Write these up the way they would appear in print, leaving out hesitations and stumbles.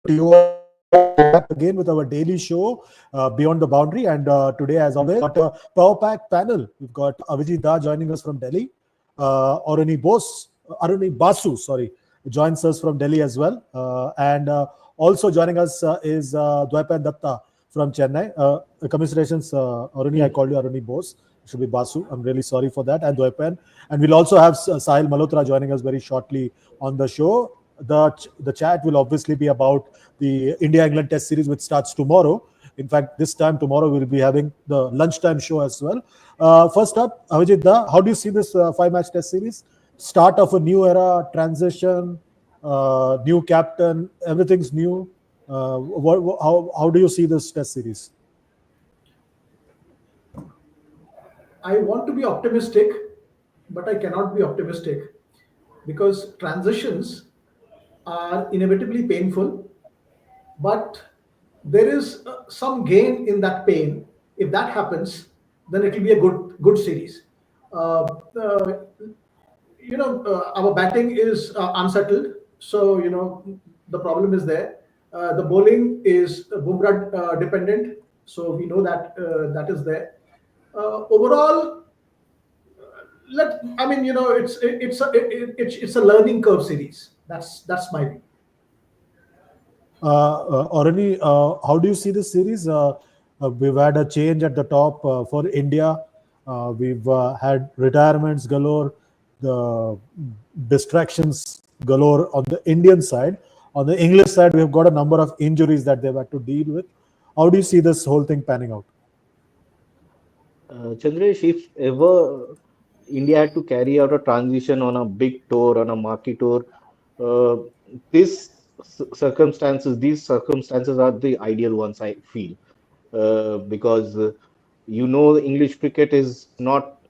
you all back again with our daily show, Beyond the Boundary. And today, as always, got a Power Pack panel. We've got Avijit Da joining us from Delhi, Aruni Basu, sorry, joins us from Delhi as well. And also joining us is Dwaipan Datta from Chennai. Commiserations, Aruni, I called you Aruni Bose. It should be Basu. I'm really sorry for that. And Dwaipan. And we'll also have Sahil Malhotra joining us very shortly on the show. The chat will obviously be about the India-England Test series, which starts tomorrow. In fact, this time tomorrow we'll be having the lunchtime show as well. First up, Avijit Da, how do you see this five-match Test series? Start of a new era, transition, new captain, everything's new. How do you see this Test series? I want to be optimistic, but I cannot be optimistic because transitions are inevitably painful, but there is some gain in that pain. If that happens, then it will be a good series. Uh, uh, our batting is unsettled, so the problem is there. The bowling is Bumrah dependent, so we know that that is there. Overall, it's a learning curve series. That's my view. Orani, how do you see this series? We've had a change at the top for India. We've had retirements galore, the distractions galore on the Indian side. On the English side, we've got a number of injuries that they've had to deal with. How do you see this whole thing panning out? Chandresh, if ever India had to carry out a transition on a big tour, on a marquee tour, uh, these circumstances are the ideal ones, I feel, because English cricket is not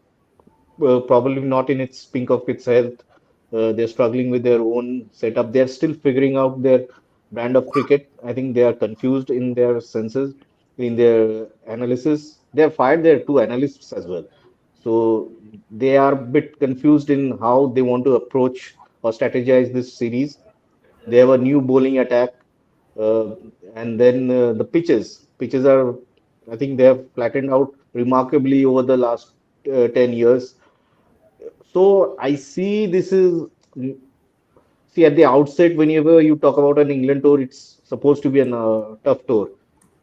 probably not in its pink of its health. They're struggling with their own setup. They're still figuring out their brand of cricket. I think they are confused in their senses, in their analysis. They've fired their two analysts as well. So they are a bit confused in how they want to approach or strategize this series. They have a new bowling attack, uh, and then the pitches. Pitches are, I think, they have flattened out remarkably over the last 10 years. So I see this is see at the outset, whenever you talk about an England tour, it's supposed to be a tough tour.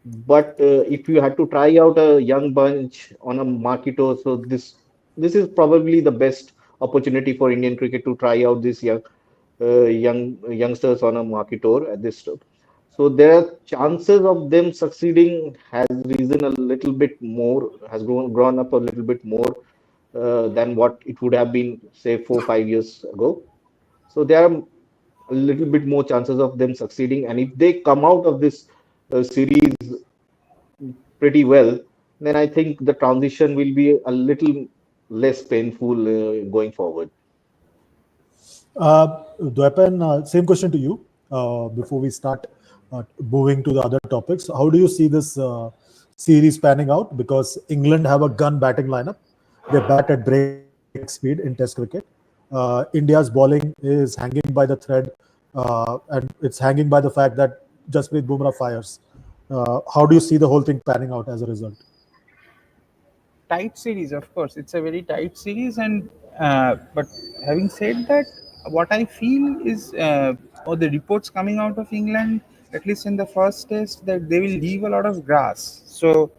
But if you had to try out a young bunch on a marquee tour, so this is probably the best opportunity for Indian cricket to try out this youngsters on a marquee tour at this tour. So their chances of them succeeding has risen a little bit more, has grown up a little bit more than what it would have been, say, 4 5 years ago. So there are a little bit more chances of them succeeding. And if they come out of this series pretty well, then I think the transition will be a little less painful going forward. Dwepan, same question to you before we start moving to the other topics. How do you see this series panning out? Because England have a gun batting lineup. They bat at breakneck speed in Test cricket. India's bowling is hanging by the thread, and it's hanging by the fact that Jasprit Bumrah fires. How do you see the whole thing panning out as a result? Tight series, of course. It's a very tight series, and but having said that, what I feel is, or the reports coming out of England, at least in the first test, that they will leave a lot of grass. So,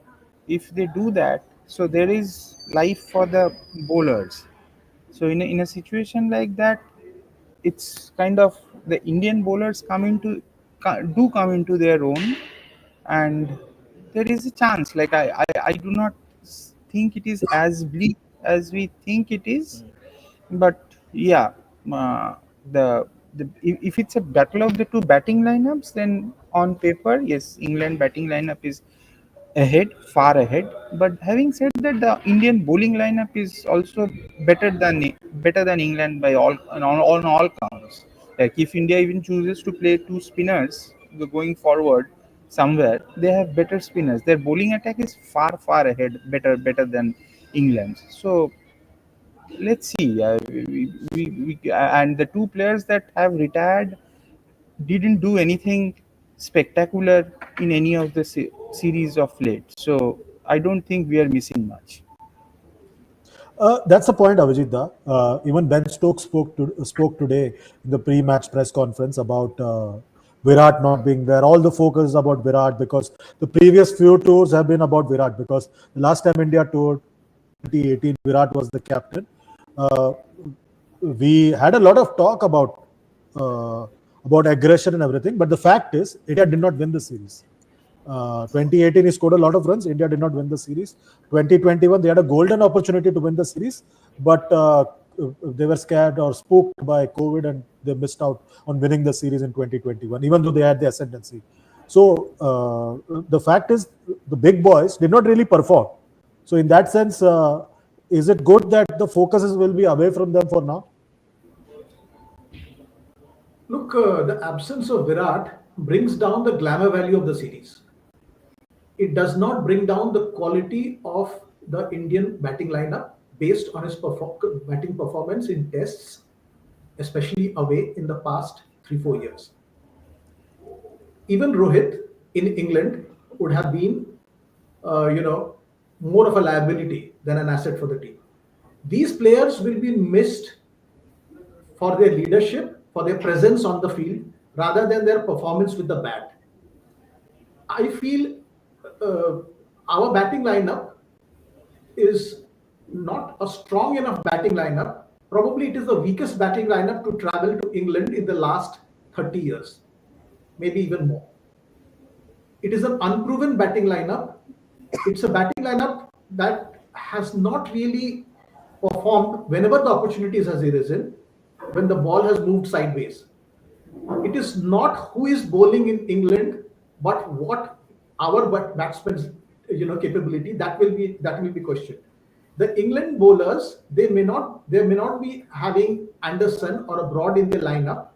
if they do that, so there is life for the bowlers. So, in a situation like that, it's kind of the Indian bowlers come into their own, and there is a chance. Like I do not think it is as bleak as we think it is, but yeah, uh, if it's a battle of the two batting lineups, then on paper, yes, England batting lineup is ahead, far ahead. But having said that, the Indian bowling lineup is also better than England by all counts. Like if India even chooses to play two spinners going forward somewhere, they have better spinners. Their bowling attack is far ahead, better than England's. So let's see. And the two players that have retired didn't do anything spectacular in any of the series of late. So I don't think we are missing much. That's the point, Avijit. Even Ben Stokes spoke today in the pre-match press conference about Virat not being there. All the focus is about Virat because the previous few tours have been about Virat because the last time India toured 2018, Virat was the captain. Uh, we had a lot of talk uh, about aggression and everything, but the fact is India did not win the series. 2018, he scored a lot of runs. India did not win the series. 2021, they had a golden opportunity to win the series, but they were scared or spooked by COVID and they missed out on winning the series in 2021, even though they had the ascendancy. So the fact is, the big boys did not really perform. So in that sense, is it good that the focuses will be away from them for now? Look, the absence of Virat brings down the glamour value of the series. It does not bring down the quality of the Indian batting lineup based on his batting performance in tests, especially away in the past 3 4 years. Even Rohit in England would have been, you know, more of a liability than an asset for the team. These players will be missed for their leadership, for their presence on the field, rather than their performance with the bat. I feel uh, our batting lineup is not a strong enough batting lineup. Probably it is the weakest batting lineup to travel to England in the last 30 years, maybe even more. It is an unproven batting lineup. It's a batting lineup that has not really performed whenever the opportunities has arisen, when the ball has moved sideways. It is not who is bowling in England, but what our batsmen's capability that will be questioned. The England bowlers, they may not be having Anderson or a Broad in their lineup,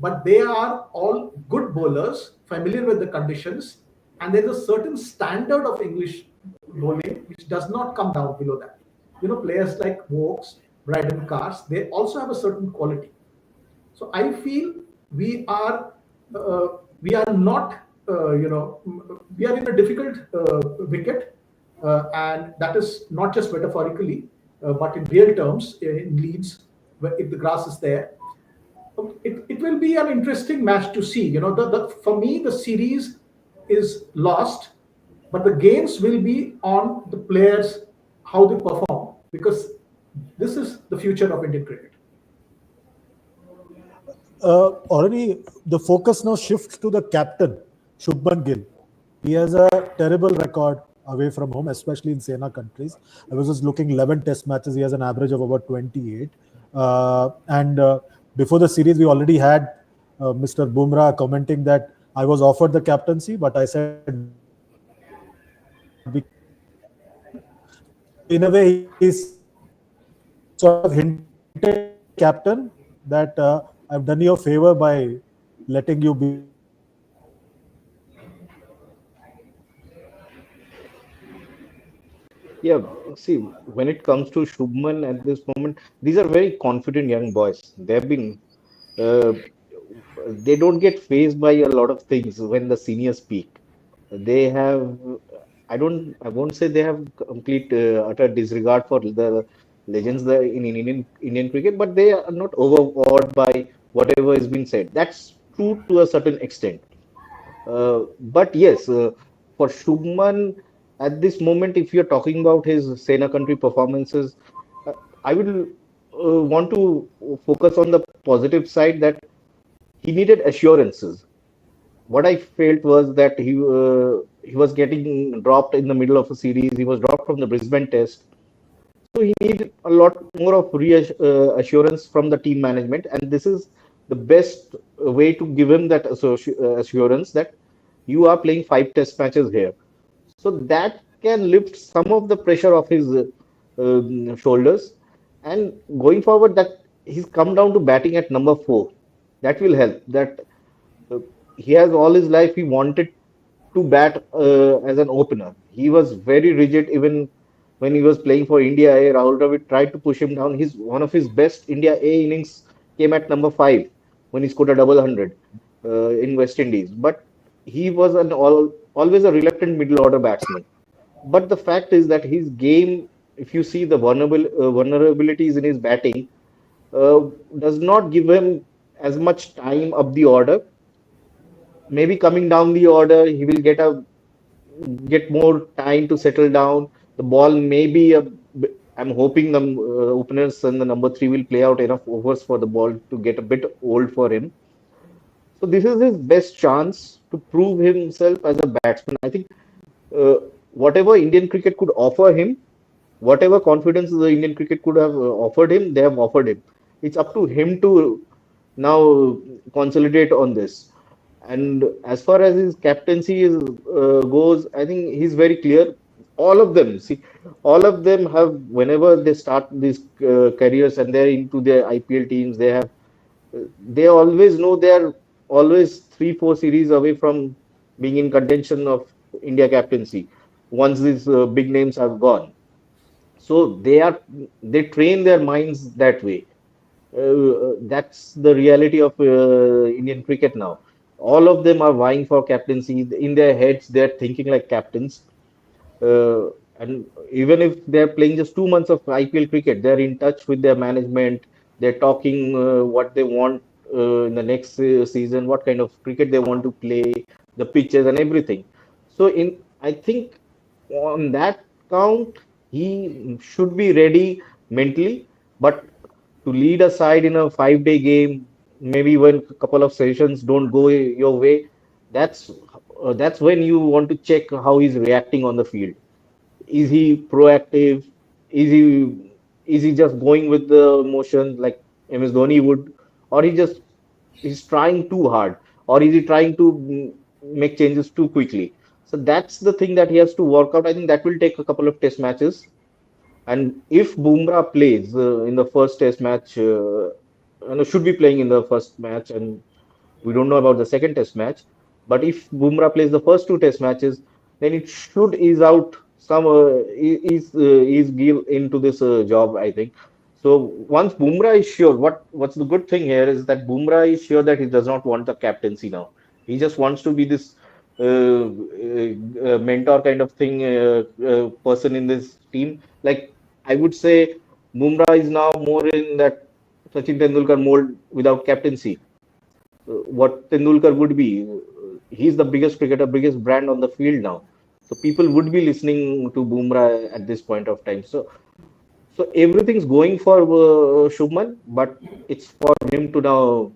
but they are all good bowlers, familiar with the conditions, and there's a certain standard of English bowling which does not come down below that. Players like Vokes, Bryden Cars, they also have a certain quality. So I feel we are uh, we are not we are in a difficult wicket, and that is not just metaphorically, but in real terms in Leeds, where if the grass is there, it will be an interesting match to see. For me, the series is lost, but the gains will be on the players, how they perform, because this is the future of Indian cricket. Already the focus now shifts to the captain, Shubman Gill. He has a terrible record away from home, especially in Sena countries. I was just looking 11 test matches. He has an average of about 28. And before the series, we already had Mr. Bumrah commenting that I was offered the captaincy, but I said we cannot be captain. So in a way, he's sort of hinted to the captain that I've done you a favor by letting you be the captain. Yeah, see, when it comes to Shubman at this moment, these are very confident young boys. Uh, they don't get phased by a lot of things when the seniors speak. They have, I won't say they have complete utter disregard for the legends there in Indian cricket, but they are not overawed by whatever is being said. That's true to a certain extent. But yes, for Shubman at this moment, if you're talking about his Sena country performances, uh, I will want to focus on the positive side that he needed assurances. What I felt was that he was getting dropped in the middle of a series. He was dropped from the Brisbane Test, so he needed a lot more of reassurance from the team management, and this is the best way to give him that assurance that you are playing 5 test matches here. So that can lift some of the pressure off his shoulders. And going forward, that he's come down to batting at number 4. That will help. That uh, he has all his life he wanted to bat as an opener. He was very rigid even when he was playing for India A. Rahul Dravid tried to push him down. His one of his best India A innings came at number 5 when he scored a double hundred in West Indies. But he was always a reluctant middle order batsman. But the fact is that his game, if you see the vulnerabilities in his batting, uh, does not give him as much time up the order. Maybe coming down the order, he will get more time to settle down. The ball may be I'm hoping the openers and the number three will play out enough overs for the ball to get a bit old for him. So this is his best chance to prove himself as a batsman. I think uh, whatever Indian cricket could offer him, whatever confidence the Indian cricket could have offered him, they have offered him. It's up to him to now consolidate on this. And as far as his captaincy goes, I think he's very clear. All of them, see, all of them have, whenever they start these careers and they're into their IPL teams, they always know they're always 3, 4 series away from being in contention of India captaincy once these big names are gone. So they train their minds that way. That's the reality of Indian cricket now. All of them are vying for captaincy. In their heads, they're thinking like captains. Uh, and even if they're playing just 2 months of IPL cricket, they're in touch with their management. They're talking what they want in the next season, what kind of cricket they want to play, the pitches and everything. So I think on that count, he should be ready mentally. But to lead a side in a 5-day game, maybe when a couple of sessions don't go your way, that's that's when you want to check how he's reacting on the field. Is he proactive? Is he just going with the motion like MS Dhoni would, or he's trying too hard, or is he trying to make changes too quickly? So that's the thing that he has to work out. I think that will take a couple of test matches. And if Bumrah plays in the first test match, should be playing in the first match, and we don't know about the second test match. But if Bumrah plays the first two test matches, then it should ease out ease Gill into this job, I think. So once Bumrah is sure, what's the good thing here is that Bumrah is sure that he does not want the captaincy now. He just wants to be this mentor kind of thing, person in this team. Like I would say, Bumrah is now more in that Sachin Tendulkar mold without captaincy. What Tendulkar would be. He's the biggest cricketer, biggest brand on the field now. So people would be listening to Bumrah at this point of time. So everything's going for Shubman, but it's for him to now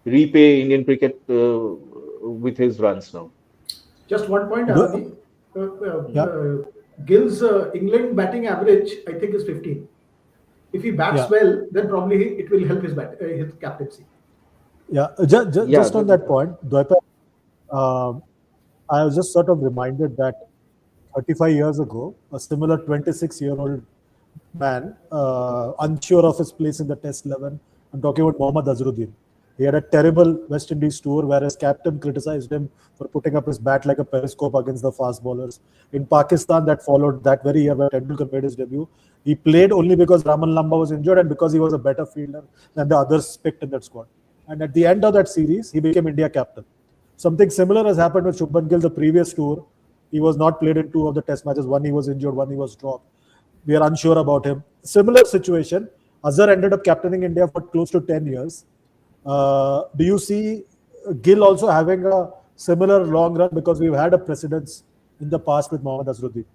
repay Indian cricket with his runs now. Just one point, Do- Arani. Uh, uh, yeah, uh, Gill's England batting average, I think, is 15. If he bats yeah, well, then probably it will help his captaincy. yeah. Yeah, Just on that point, Dwaipa, um, I was just sort of reminded that 35 years ago, a similar 26-year-old man, unsure of his place in the Test 11. I'm talking about Mohammad Azharuddin. He had a terrible West Indies tour where his captain criticized him for putting up his bat like a periscope against the fast bowlers. In Pakistan, that followed that very year where Tendulkar made his debut. He played only because Raman Lamba was injured and because he was a better fielder than the others picked in that squad. And at the end of that series, he became India captain. Something similar has happened with Shubman Gill the previous tour. He was not played in two of the test matches. One he was injured, one he was dropped. We are unsure about him. Similar situation. Azhar ended up captaining India for close to 10 years. Do you see Gill also having a similar long run because we've had a precedence in the past with Mohammad Azharuddin?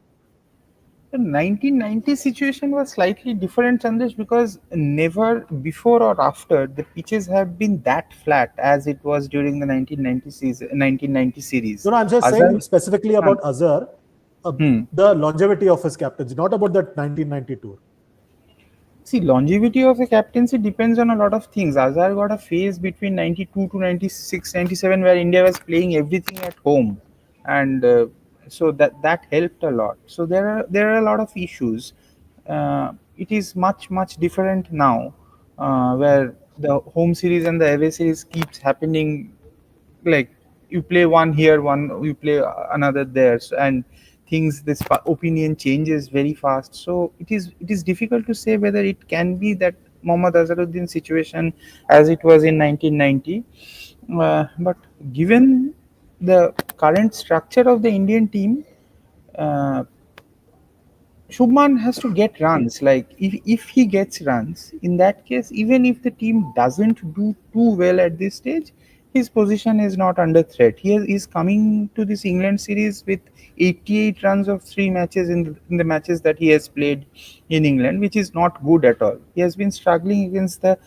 The 1990 situation was slightly different, Chandesh, because never before or after the pitches have been that flat as it was during the 1990 series. No, I'm just Azhar, saying specifically huh, about Azhar, hmm. the longevity of his captaincy, not about that 1990 tour. See, longevity of a captaincy depends on a lot of things. Azhar got a phase between 92 to 96, 97 where India was playing everything at home. And so that helped a lot. So there are a lot of issues. It is much different now, where the home series and the away series keeps happening, like you play one here, one you play another there. And things, this opinion changes very fast. So it is difficult to say whether it can be that Mohammad Azharuddin situation as it was in 1990. But given the current structure of the Indian team, uh, Shubman has to get runs. Like if he gets runs, in that case, even if the team doesn't do too well at this stage, his position is not under threat. Is coming to this England series with 88 runs of three matches in the matches that he has played in England, which is not good at all. He has been struggling against the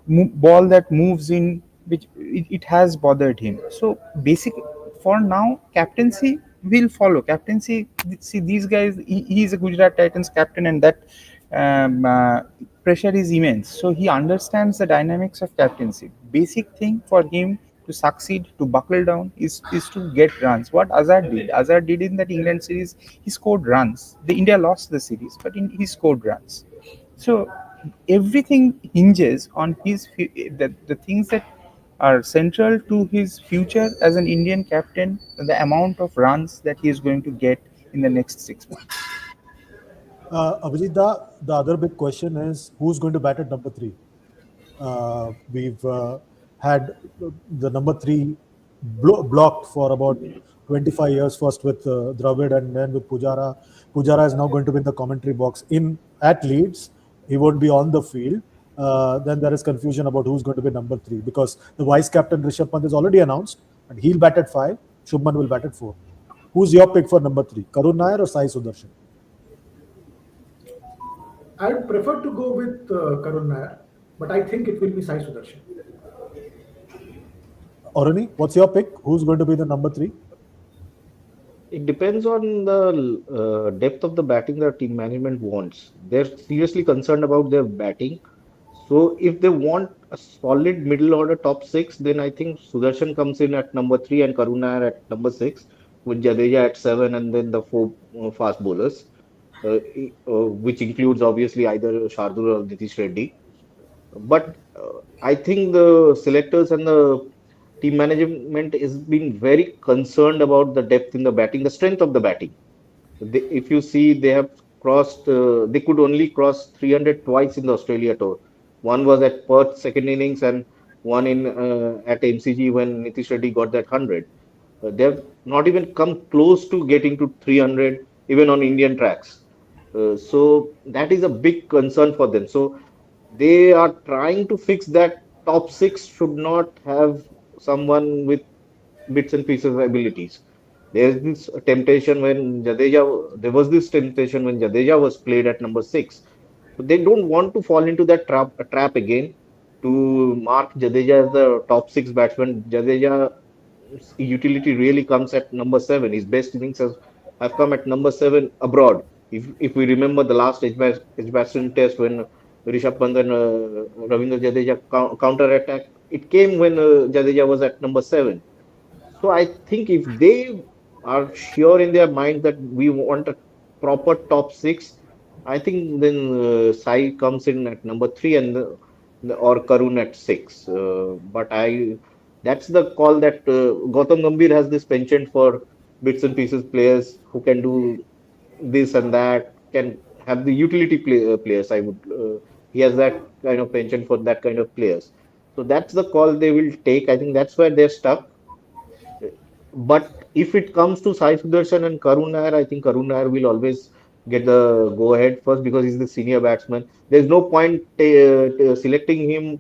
ball that moves in, which it has bothered him. So basic for now, captaincy will follow. Captaincy, see these guys. He is a Gujarat Titans captain, and that um, uh, pressure is immense. So he understands the dynamics of captaincy. Basic thing for him to succeed, to buckle down, is to get runs. What Azhar did, in that England series, he scored runs. The India lost the series, but he scored runs. So everything hinges on the things that are central to his future as an Indian captain, the amount of runs that he is going to get in the next 6 months. Abhijit, the other big question is who's going to bat at number three? We've had the number three blocked for about 25 years, first with Dravid and then with Pujara. Pujara is now going to be in the commentary box in at Leeds. He won't be on the field. Then there is confusion about who's going to be number three because the vice captain Rishabh Pant is already announced and he'll bat at 5. Shubman will bat at 4. Who's your pick for number three? Karun Nair or Sai Sudarshan? I would prefer to go with Karun Nair, but I think it will be Sai Sudarshan. Orani, what's your pick? Who's going to be the number three? It depends on the depth of the batting the team management wants. They're seriously concerned about their batting. So if they want a solid middle order top six, then I think Sudarshan comes in at number three and Karuna at number six, with Jadeja at seven, and then the four fast bowlers, which includes obviously either Shardul or Nitish Reddy. But I think the selectors and the team management is being very concerned about the depth in the batting, the strength of the batting. If you see, they have crossed, they could only cross 300 twice in the Australia tour. One was at Perth second innings and one in at MCG when Nitish Reddy got that 100. They have not even come close to getting to 300 even on Indian tracks. So that is a big concern for them. So they are trying to fix that. Top six should not have someone with bits and pieces abilities. There's this temptation when Jadeja, there was this temptation when Jadeja was played at number six. So they don't want to fall into that trap again to mark Jadeja as the top six batsman. Jadeja utility really comes at number seven. His best innings have come at number seven abroad. If we remember the last Edgbaston test when Rishabh Pant and Ravindra Jadeja counter attack, it came when Jadeja was at number seven. So I think if they are sure in their mind that we want a proper top six, I think then Sai comes in at number three and or Karun at six. But I that's the call that Gautam Gambhir has this penchant for bits and pieces players who can do this and that, can have the utility players. He has that kind of penchant for that kind of players. So that's the call they will take. I think that's where they're stuck. But if it comes to Sai Sudarshan and Karun Nair, I think Karun Nair will always get the go ahead first because he's the senior batsman. There's no point selecting him,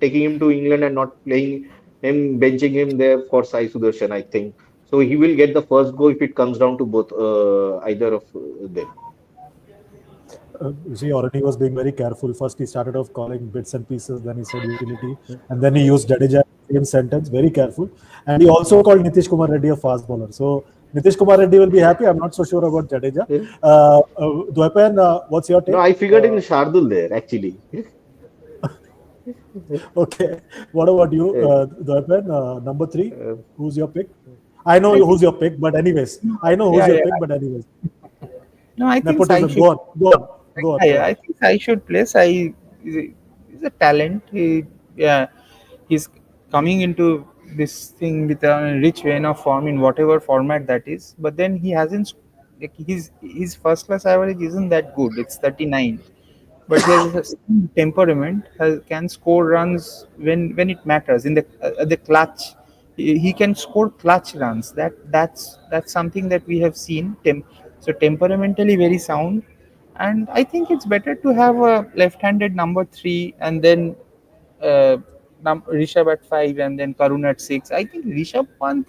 taking him to England and not playing him, benching him there for Sai Sudarshan, I think. So he will get the first go if it comes down to both either of them. You see, already was being very careful. First, he started off calling bits and pieces, then he said utility, and then he used Jadeja in the same sentence. Very careful. And he also called Nitish Kumar Reddy a fast bowler. So, Nitish Kumar Reddy will be happy. I'm not so sure about Jadeja. Yeah. Dwaipan, what's your No, take? I figured in Shardul there actually. Okay. What about you, Uh, Dwaipan? Number three, uh, who's your pick? I know I think who's your pick, but anyways, I know who's yeah, your yeah. pick, but anyways, No, I think Sai nepotism. should. Go on, go on, go on, go Yeah, on. I think Sai should play. Sai is a talent. Yeah, he's coming into this thing with a rich vein of form in whatever format that is. But then he hasn't. Like his first class average isn't that good. It's 39. But he has a certain temperament. Can score runs when it matters in the clutch he can score clutch runs. That's something that we have seen. So temperamentally very sound, and I think it's better to have a left-handed number three, and then uh, Rishabh at five, and then Karun at six. I think Rishabh Pant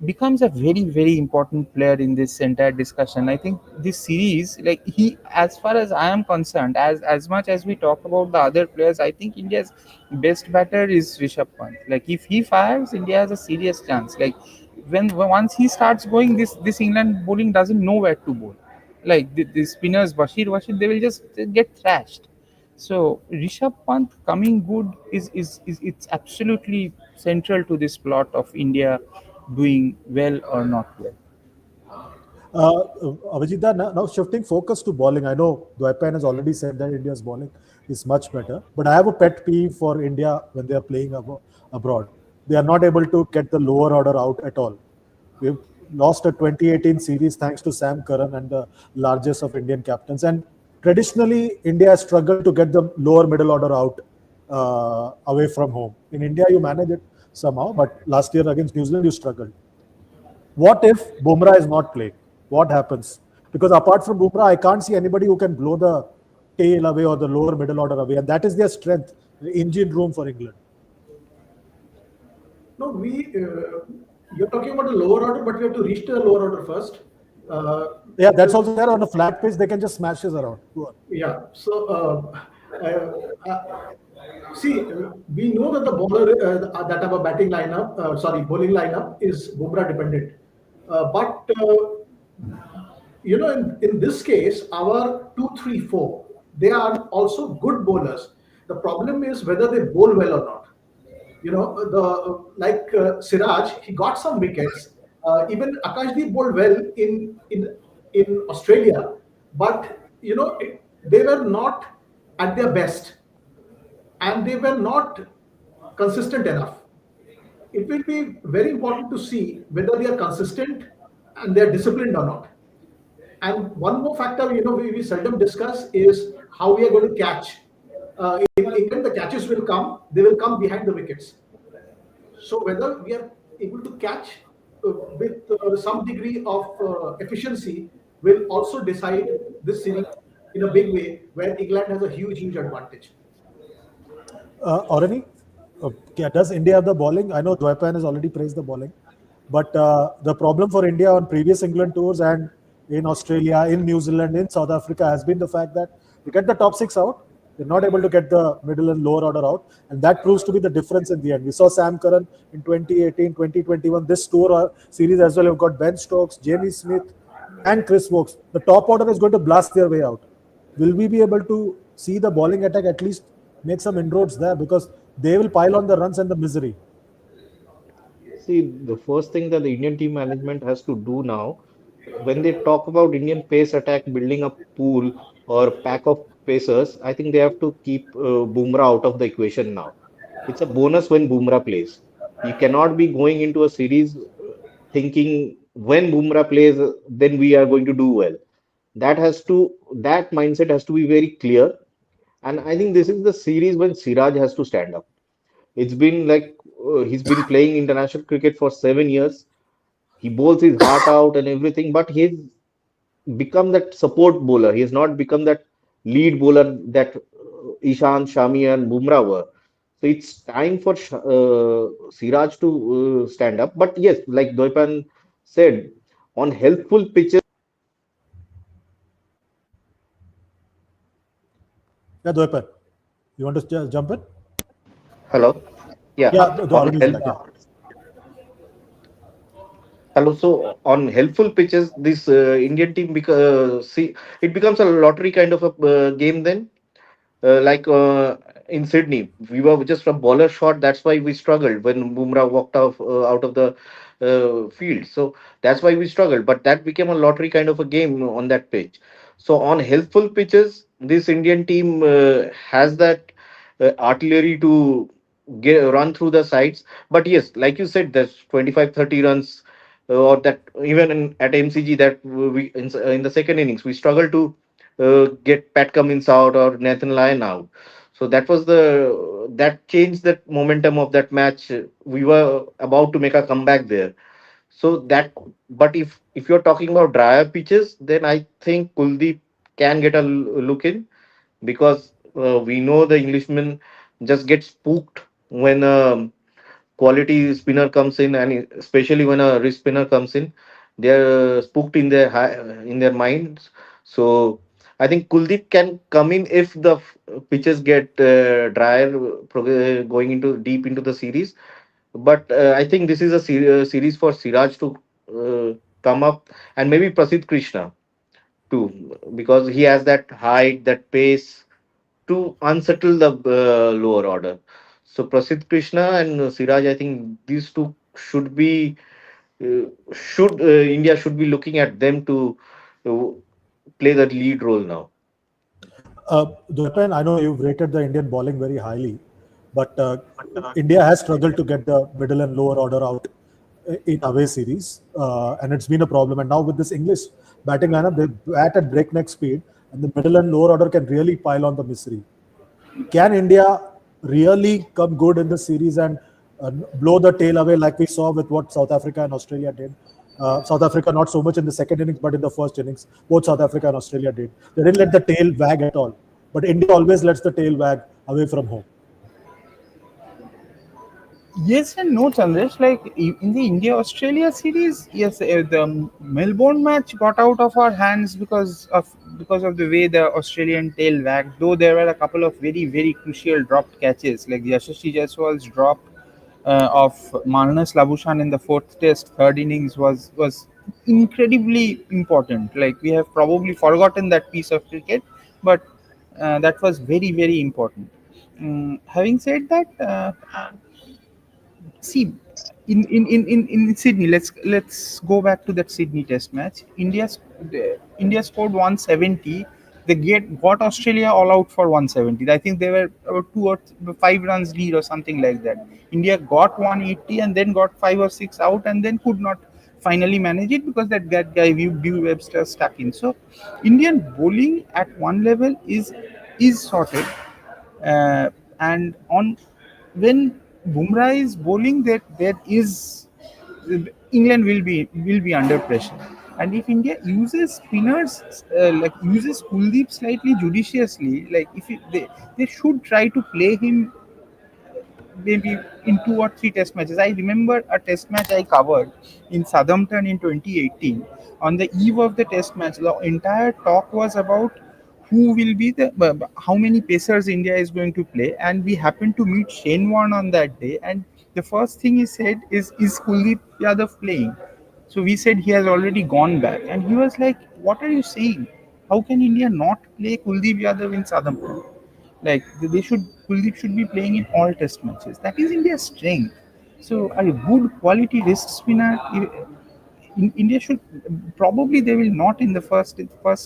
becomes a very very important player in this entire discussion. I think this series, like he, as far as I am concerned, as much as we talk about the other players, I think India's best batter is Rishabh Pant. Like if he fires, India has a serious chance. Like when once he starts going, this England bowling doesn't know where to bowl. Like the spinners, Bashir, they will just get thrashed. So Rishabh Pant coming good is it's absolutely central to this plot of India doing well or not well. Avijita, now shifting focus to bowling. I know Dwaipan has already said that India's bowling is much better, but I have a pet peeve for India when they are playing abroad. They are not able to get the lower order out at all. We've lost a 2018 series thanks to Sam Curran and the largest of Indian captains. And traditionally, India has struggled to get the lower middle order out away from home. In India, you manage it somehow, but last year against New Zealand, you struggled. What if Bumrah is not playing? What happens? Because apart from Bumrah, I can't see anybody who can blow the tail away or the lower middle order away. And that is their strength, the engine room for England. No, you're talking about the lower order, but we have to reach to the lower order first. Yeah, that's Because also there on a flat pitch. They can just smash us around. Go on. yeah, so see, we know that the bowler that have a batting lineup, sorry, bowling lineup is Bumrah dependent. But in this case, our 2, 3, 4, they are also good bowlers. The problem is whether they bowl well or not. Siraj, he got some wickets. Even Akashdeep bowled well in Australia, but they were not at their best, and they were not consistent enough. It will be very important to see whether they are consistent and they are disciplined or not. And one more factor, we seldom discuss is how we are going to catch. In England, the catches will come; they will come behind the wickets. So whether we are able to catch with some degree of efficiency will also decide this series in a big way, where England has a huge advantage. Orani, does India have the bowling? I know Dwaipan has already praised the bowling, but the problem for India on previous England tours and in Australia, in New Zealand, in South Africa has been the fact that you get the top six out, you're not able to get the middle and lower order out, and that proves to be the difference in the end. We saw Sam Curran in 2018, 2021, this tour series as well. You've got Ben Stokes, Jamie Smith, and Chris Wokes. The top order is going to blast their way out. Will we be able to see the bowling attack at least make some inroads there, because they will pile on the runs and the misery? See, the first thing that the Indian team management has to do now, when they talk about Indian pace attack, building a pool or pack of pacers, I think they have to keep Bumrah out of the equation now. It's a bonus when Bumrah plays. You cannot be going into a series thinking when Bumrah plays, then we are going to do well. That mindset has to be very clear. And I think this is the series when Siraj has to stand up. It's been like he's been playing international cricket for 7 years. He bowls his heart out and everything, but he's become that support bowler. He has not become that lead bowler that Ishan, Shami, and Bumrah were. So it's time for Siraj to stand up. But yes, like Doipan said, on helpful pitches. Yeah, Dwaipan, you want to jump in? Hello. Yeah. Yeah, the On Arun is help. back. Yeah. Hello. So on helpful pitches, this Indian team see it becomes a lottery kind of a game then. Like in Sydney, we were just from bowler shot. That's why we struggled when Bumrah walked out of the field. So that's why we struggled. But that became a lottery kind of a game on that pitch. So on helpful pitches, this Indian team has that artillery to run through the sides. But yes, like you said, there's 25-30 runs. Or that even at MCG that in the second innings we struggled to get Pat Cummins out or Nathan Lyon out. So that changed that momentum of that match. We were about to make a comeback there. So that, but if you're talking about drier pitches, then I think Kuldeep can get a look in, because we know the Englishman just gets spooked when quality spinner comes in, and especially when a wrist spinner comes in, they're spooked in in their minds. So I think Kuldeep can come in if the pitches get drier, going into deep into the series. But I think this is a series for Siraj to come up, and maybe Prasidh Krishna too, because he has that height, that pace to unsettle the lower order. So Prasidh Krishna and Siraj, I think these two should India should be looking at them to uh, play the lead role now. Dwepan, I know you've rated the Indian bowling very highly, but India has struggled to get the middle and lower order out in away series, and it's been a problem. And now with this English batting lineup, they bat at breakneck speed, and the middle and lower order can really pile on the misery. Can India really come good in the series and blow the tail away like we saw with what South Africa and Australia did? South Africa not so much in the second innings, but in the first innings, both South Africa and Australia did. They didn't let the tail wag at all. But India always lets the tail wag away from home. Yes and no, Chandresh. Like in the India-Australia series, yes, the Melbourne match got out of our hands because of the way the Australian tail wagged. Though there were a couple of very crucial dropped catches, like the Yashasvi Jaiswal's drop of Marnus Labuschagne in the fourth test, third innings was incredibly important. Like we have probably forgotten that piece of cricket, but that was very important. Having said that. See, in Sydney, let's go back to that Sydney Test match. India scored 170. They got Australia all out for 170. I think they were about 2 or 5 runs lead or something like that. India got 180 and then got 5 or 6 out and then could not finally manage it because that guy Dew Webster stuck in. So Indian bowling at one level is sorted, and on when Bumrah is bowling, there is England will be under pressure. And if India uses spinners, like uses Kuldeep slightly judiciously, like if they should try to play him maybe in 2 or 3 test matches. I remember a test match I covered in Southampton in 2018. On the eve of the test match, the entire talk was about who will be how many pacers India is going to play, and we happened to meet Shane Warne on that day. And the first thing he said is Kuldeep Yadav playing? So we said he has already gone back, and he was like, "What are you saying? How can India not play Kuldeep Yadav in Southampton?" Like they should Kuldeep should be playing in all test matches. That is India's strength. So a good quality wrist spinner, India should probably they will not in the first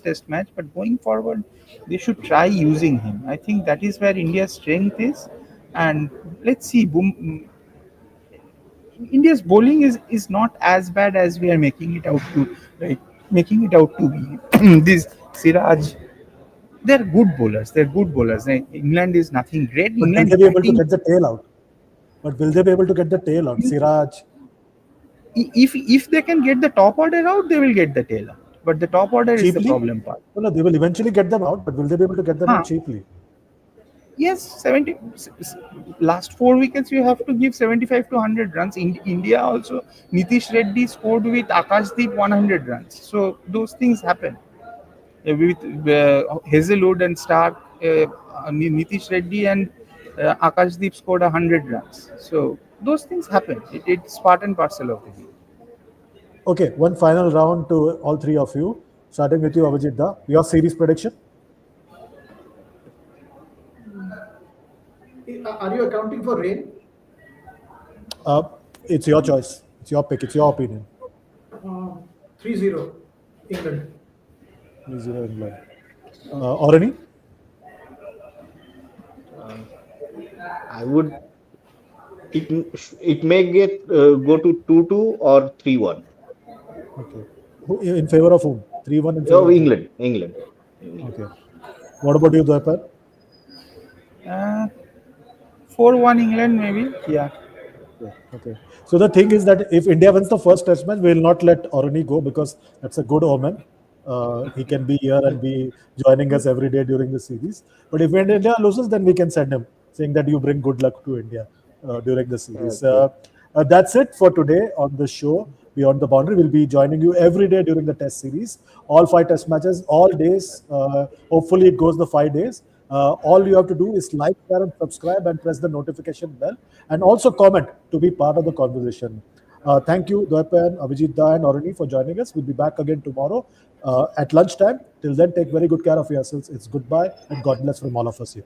test match, but going forward they should try using him. I think that is where India's strength is, and let's see. India's bowling is not as bad as we are making it out to, right? Making it out to be. This Siraj, they're good bowlers. They're good bowlers. England is nothing great. But will England they be able to batting. get the tail out? But will they be able to get the tail out? Siraj, If they can get the top order out, they will get the tail out. But the top order is the cheaply? problem part. No, no, they will eventually get them out, but will they be able to get them out Huh. cheaply? Yes, 70 last 4 wickets you have to give 75 to 100 runs. In India also, Nitish Reddy scored with Akashdeep 100 runs. So those things happen. With Hazelwood and Stark, Nitish Reddy and Akashdeep scored 100 runs. So those things happen. It's part and parcel of the game. Okay, one final round to all three of you. Starting with you, Abhijit Da. Your series prediction? Are you accounting for rain? Uh, it's your choice. It's your pick. It's your opinion. 3-0 England. 3-0 England. Orani? Uh, I would it it may get go to 2-2 or 3-1. Okay. In favor of whom? 3-1 in favor Oh, of whom? England. Okay. What about you, Dwapar? Uh, 4-1 England, maybe. Yeah. Okay. Okay. So the thing is that if India wins the first test match, we will not let Oruni go because that's a good omen. He can be here and be joining us every day during the series. But if India loses, then we can send him, saying that you bring good luck to India during the series. Okay. That's it for today on the show. Beyond the Boundary, we'll be joining you every day during the test series. All 5 test matches, all days. Hopefully, it goes the 5 days. All you have to do is like, share, and subscribe, and press the notification bell, and also comment to be part of the conversation. Thank you, Dwepan, Abhijit Da, and Orani for joining us. We'll be back again tomorrow at lunchtime. Till then, take very good care of yourselves. It's goodbye and God bless from all of us here.